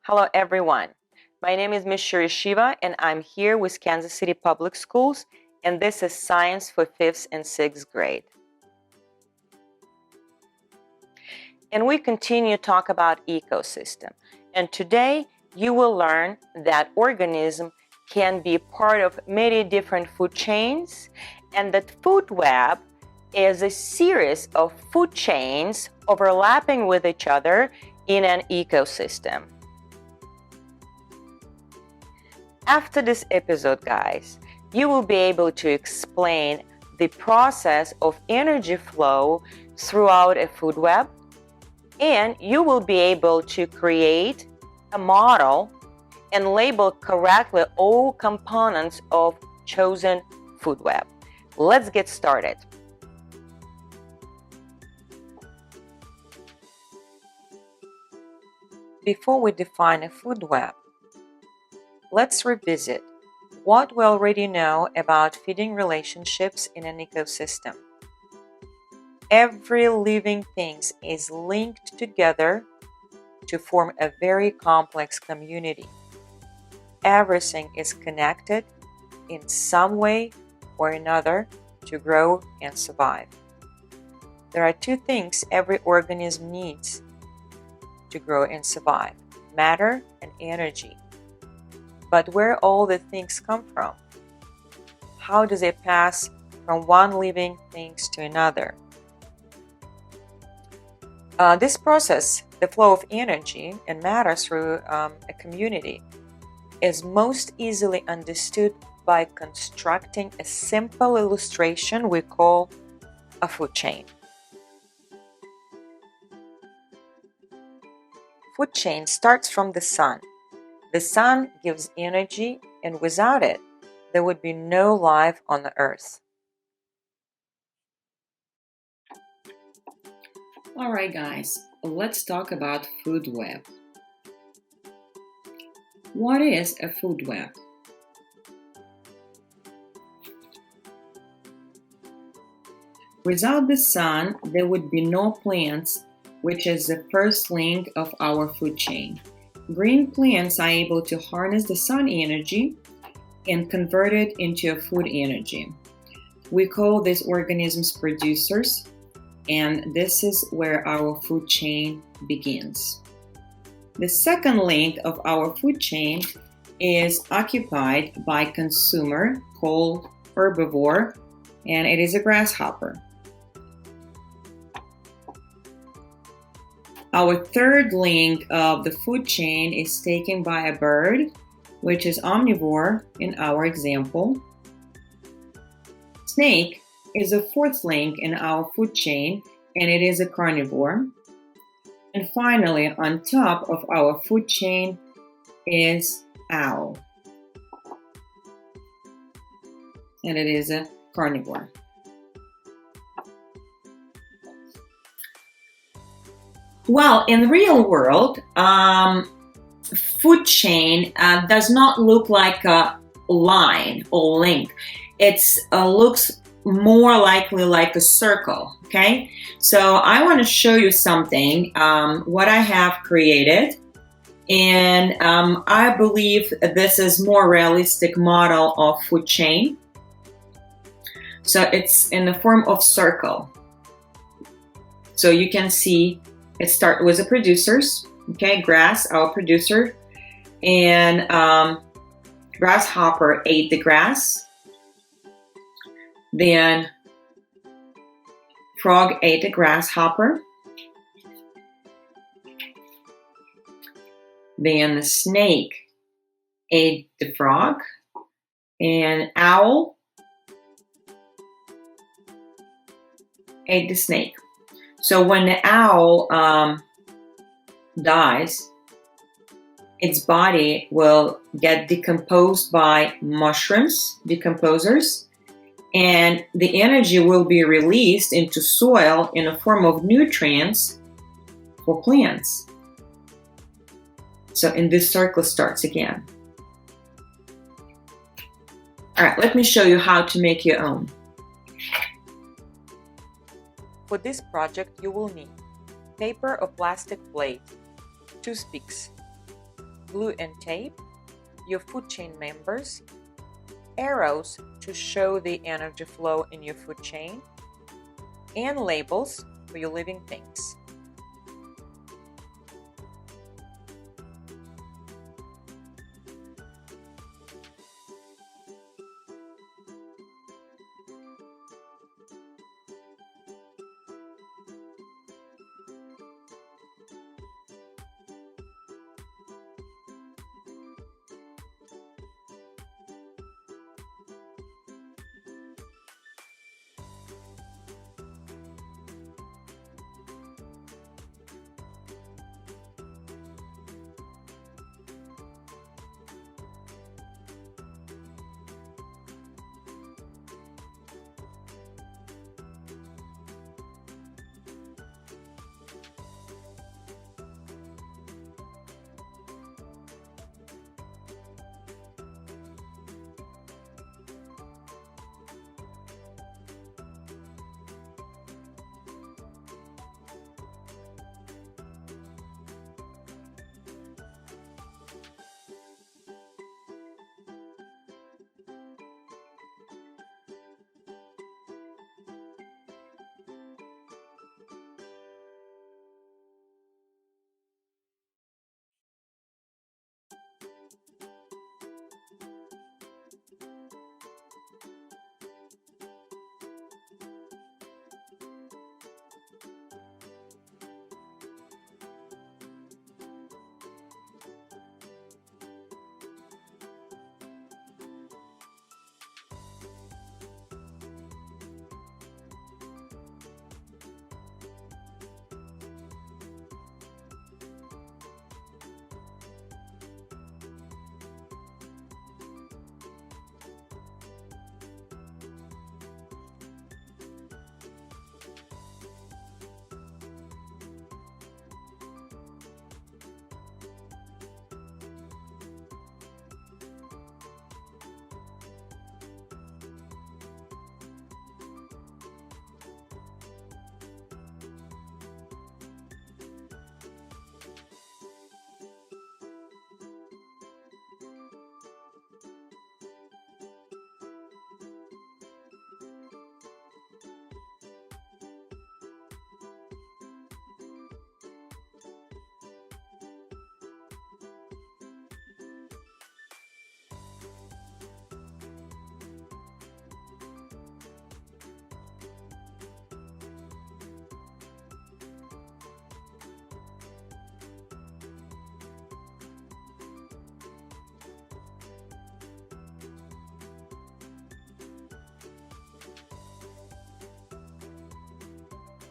Hello, everyone. My name is Ms. Shuri Shiva, and I'm here with Kansas City Public Schools, and this is Science for 5th and 6th grade. And we continue to talk about ecosystem. And today, you will learn that organism can be part of many different food chains, and that food web is a series of food chains overlapping with each other in an ecosystem. After this episode, guys, you will be able to explain the process of energy flow throughout a food web, and you will be able to create a model and label correctly all components of chosen food web. Let's get started. Before we define a food web, let's revisit what we already know about feeding relationships in an ecosystem. Every living thing is linked together to form a very complex community. Everything is connected in some way or another to grow and survive. There are two things every organism needs to grow and survive: matter and energy. But where all the things come from? How does it pass from one living thing to another? This process, the flow of energy and matter through a community, is most easily understood by constructing a simple illustration we call a food chain. Food chain starts from the sun. The sun gives energy, and without it, there would be no life on the earth. Alright guys, let's talk about food web. What is a food web? Without the sun, there would be no plants, which is the first link of our food chain. Green plants are able to harness the sun energy and convert it into a food energy. We call these organisms producers, and this is where our food chain begins. The second link of our food chain is occupied by consumer called herbivore, and it is a grasshopper. Our third link of the food chain is taken by a bird, which is omnivore in our example. Snake is a fourth link in our food chain, and it is a carnivore. And finally, on top of our food chain is owl, and it is a carnivore. Well, in the real world, food chain does not look like a line or link. It looks more likely like a circle, okay? So I want to show you something, what I have created, and I believe this is more realistic model of food chain. So it's in the form of circle. So you can see it starts with the producers, okay? Grass, our producer, and grasshopper ate the grass. Then frog ate the grasshopper. Then the snake ate the frog. And owl ate the snake. So when the owl dies, its body will get decomposed by mushrooms, decomposers, and the energy will be released into soil in the form of nutrients for plants. So in this circle starts again. All right, let me show you how to make your own. For this project, you will need paper or plastic plate, toothpicks, glue and tape your food chain members, arrows to show the energy flow in your food chain, and labels for your living things.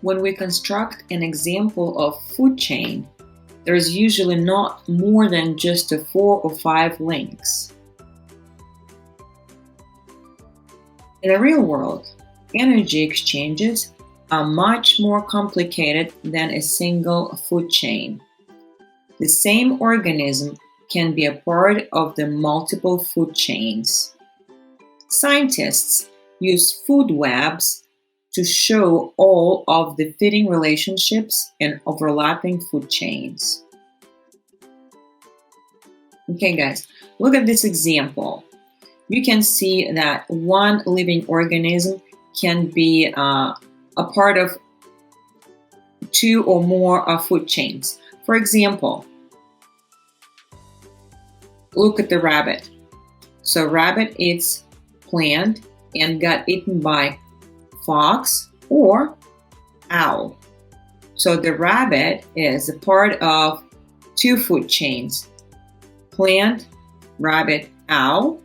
When we construct an example of food chain, there's usually not more than just 4 or 5 links. In the real world, energy exchanges are much more complicated than a single food chain. The same organism can be a part of the multiple food chains. Scientists use food webs to show all of the fitting relationships and overlapping food chains. Okay, guys, look at this example. You can see that one living organism can be a part of 2 or more food chains. For example, look at the rabbit. So rabbit eats plant and got eaten by fox or owl. So the rabbit is a part of 2 food chains: plant, rabbit, owl,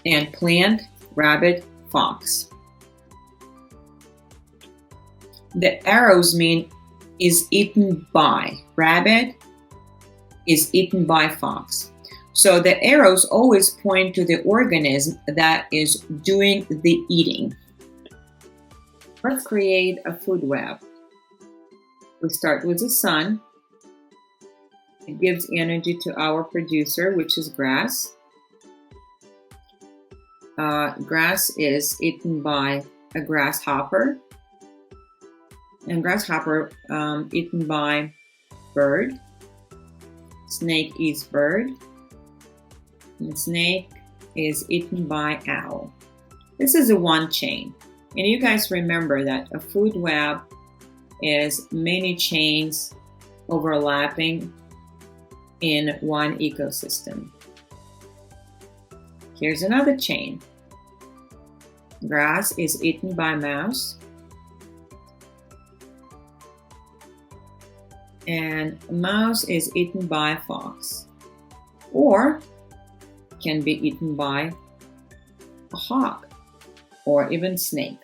and plant, rabbit, fox. The arrows mean is eaten by rabbit, is eaten by fox. So the arrows always point to the organism that is doing the eating. Let's create a food web. We start with the sun. It gives energy to our producer, which is grass. Grass is eaten by a grasshopper, and grasshopper eaten by bird. snake eats bird, and snake is eaten by owl. This is a one chain. And you guys remember that a food web is many chains overlapping in one ecosystem. Here's another chain. Grass is eaten by mouse, and mouse is eaten by fox, or can be eaten by a hawk or even snake.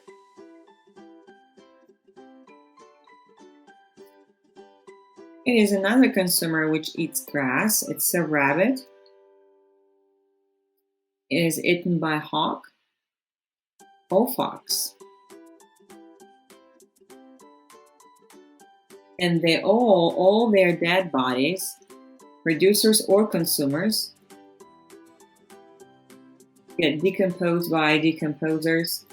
It is another consumer which eats grass. It's a rabbit. It is eaten by hawk or fox. And they all their dead bodies, producers or consumers, get decomposed by decomposers.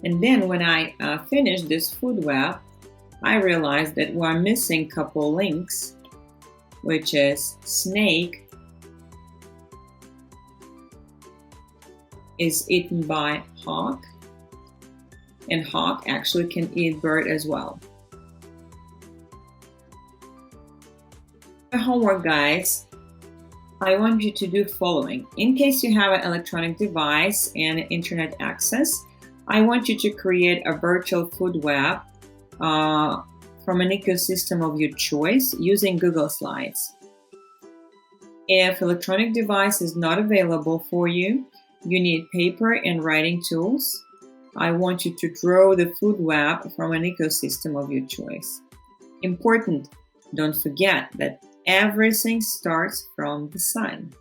And then when I finished this food web, I realized that we're missing a couple links, which is snake is eaten by hawk, and hawk actually can eat bird as well. For homework, guys, I want you to do the following. In case you have an electronic device and internet access, I want you to create a virtual food web from an ecosystem of your choice using Google Slides. If electronic device is not available for you, you need paper and writing tools. I want you to draw the food web from an ecosystem of your choice. Important, don't forget that everything starts from the sun.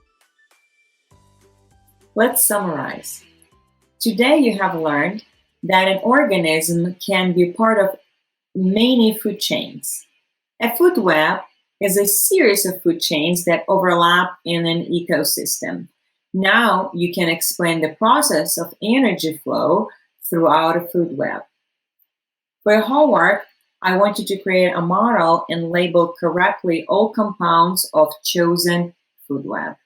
Let's summarize. Today you have learned that an organism can be part of many food chains. A food web is a series of food chains that overlap in an ecosystem. Now you can explain the process of energy flow throughout a food web. For your homework, I want you to create a model and label correctly all compounds of chosen food web.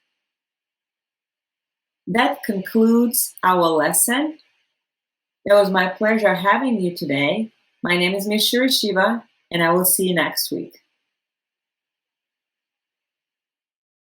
That concludes our lesson. It was my pleasure having you today. My name is Ms. Shiva, and I will see you next week.